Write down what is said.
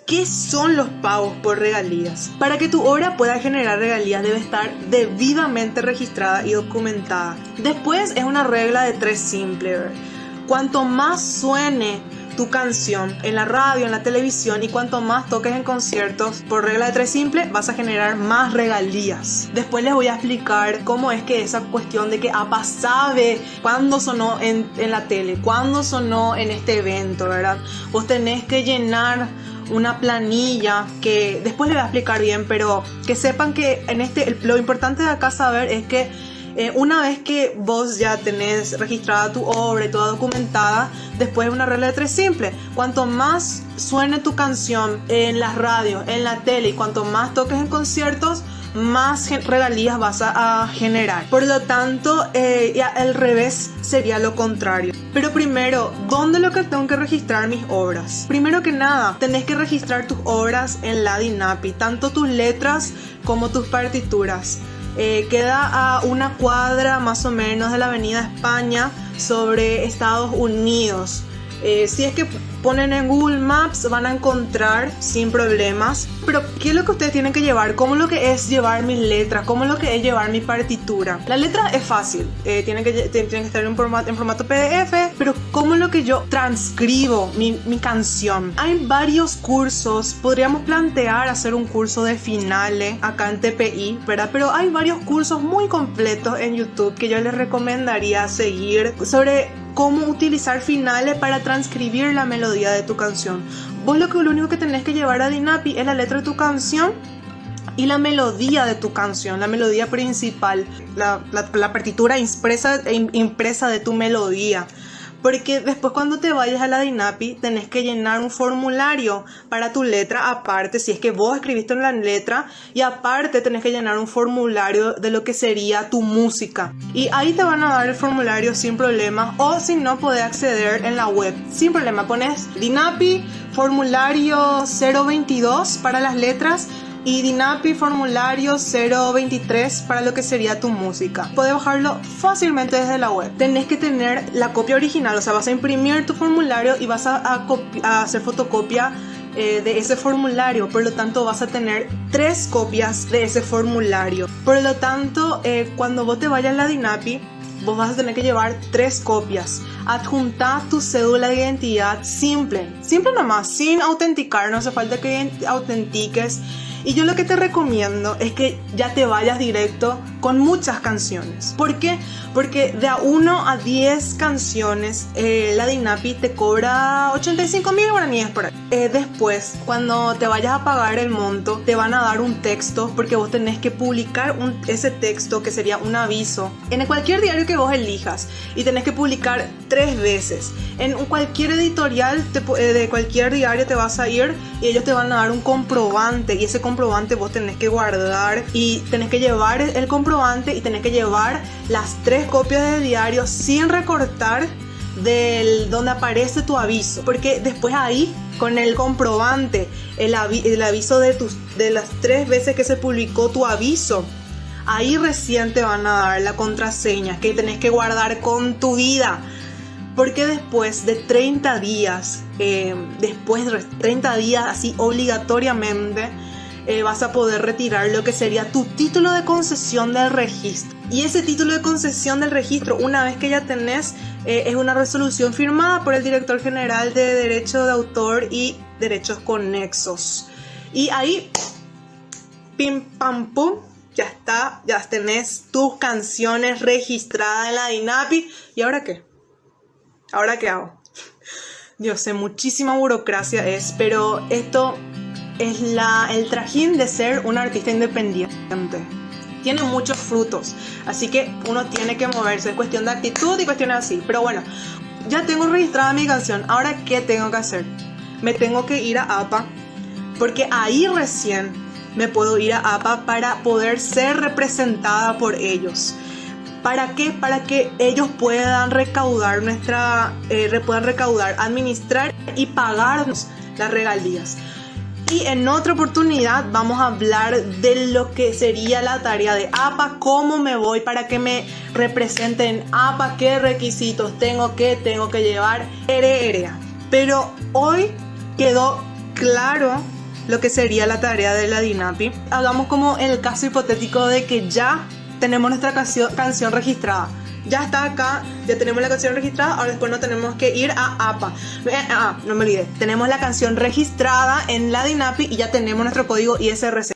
¿Qué son los pagos por regalías? Para que tu obra pueda generar regalías debe estar debidamente registrada y documentada. Después es una regla de tres simple, ¿verdad? Cuanto más suene tu canción en la radio, en la televisión, y cuanto más toques en conciertos, por regla de tres simple, vas a generar más regalías. Después les voy a explicar cómo es que esa cuestión de que APA sabe cuándo sonó en la tele, cuándo sonó en este evento, ¿verdad? Vos tenés que llenar una planilla que después les voy a explicar bien, pero que sepan que lo importante de acá saber es que una vez que vos ya tenés registrada tu obra y toda documentada, después es una regla de tres simple. Cuanto más suene tu canción en las radios, en la tele, y cuanto más toques en conciertos, más regalías vas a generar. Por lo tanto, al revés sería lo contrario. Pero primero, ¿dónde lo que tengo que registrar mis obras? Primero que nada, tenés que registrar tus obras en la DINAPI, tanto tus letras como tus partituras. Queda a una cuadra más o menos de la Avenida España sobre Estados Unidos. Si es que ponen en Google Maps van a encontrar sin problemas. Pero ¿qué es lo que ustedes tienen que llevar? ¿Cómo lo que es llevar mis letras? ¿Cómo lo que es llevar mi partitura? La letra es fácil, tienen que estar en formato PDF. Pero ¿cómo lo que yo transcribo mi canción? Hay varios cursos. Podríamos plantear hacer un curso de finales acá en TPI, ¿verdad? Pero hay varios cursos muy completos en YouTube que yo les recomendaría seguir sobre cómo utilizar finales para transcribir la melodía de tu canción. Vos lo único que tenés que llevar a DINAPI es la letra de tu canción y la melodía de tu canción, la melodía principal, la partitura impresa de tu melodía. Porque después cuando te vayas a la DINAPI tenés que llenar un formulario para tu letra aparte, si es que vos escribiste en la letra, y aparte tenés que llenar un formulario de lo que sería tu música. Y ahí te van a dar el formulario sin problema, o si no podés acceder en la web sin problema. Pones DINAPI formulario 022 para las letras y DINAPI formulario 023 para lo que sería tu música. Puedes bajarlo fácilmente desde la web. Tenés que tener la copia original, o sea, vas a imprimir tu formulario y vas a hacer fotocopia de ese formulario. Por lo tanto, vas a tener 3 copias de ese formulario. Por lo tanto, cuando vos te vayas a la DINAPI, vos vas a tener que llevar 3 copias. Adjunta tu cédula de identidad simple nomás, sin autenticar, no hace falta que autentiques. Y yo lo que te recomiendo es que ya te vayas directo con muchas canciones. ¿Por qué? Porque de a 1 a 10 canciones la DINAPI te cobra 85.000 guaraníes por ahí. Después, cuando te vayas a pagar el monto, te van a dar un texto, porque vos tenés que publicar ese texto, que sería un aviso, en cualquier diario que vos elijas, y tenés que publicar 3 veces. En cualquier editorial de cualquier diario te vas a ir y ellos te van a dar un comprobante, y ese comprobante vos tenés que guardar, y tenés que llevar el comprobante, y tenés que llevar las 3 copias del diario sin recortar donde aparece tu aviso, porque después ahí, con el comprobante, el aviso de las 3 veces que se publicó tu aviso, ahí recién te van a dar la contraseña que tenés que guardar con tu vida. Porque después de 30 días, así obligatoriamente, vas a poder retirar lo que sería tu título de concesión del registro. Y ese título de concesión del registro, una vez que ya tenés, es una resolución firmada por el director general de Derecho de Autor y Derechos Conexos. Y ahí, pim pam pum, ya está, ya tenés tus canciones registradas en la DINAPI. ¿Y ahora qué? ¿Ahora qué hago? Yo sé, muchísima burocracia es, pero esto es el trajín de ser un artista independiente. Tiene muchos frutos, así que uno tiene que moverse, es cuestión de actitud y cuestiones así. Pero bueno, ya tengo registrada mi canción, ¿ahora qué tengo que hacer? Me tengo que ir a APA, porque ahí recién me puedo ir a APA para poder ser representada por ellos. ¿Para qué? Para que ellos puedan recaudar administrar y pagarnos las regalías. Y en otra oportunidad vamos a hablar de lo que sería la tarea de APA, cómo me voy para que me representen APA, qué requisitos tengo que llevar, Pero hoy quedó claro lo que sería la tarea de la DINAPI. Hagamos como el caso hipotético de que ya tenemos nuestra canción registrada. Ya está acá, ya tenemos la canción registrada, ahora después no tenemos que ir a APA. No me olvidé, tenemos la canción registrada en la DINAPI y ya tenemos nuestro código ISRC.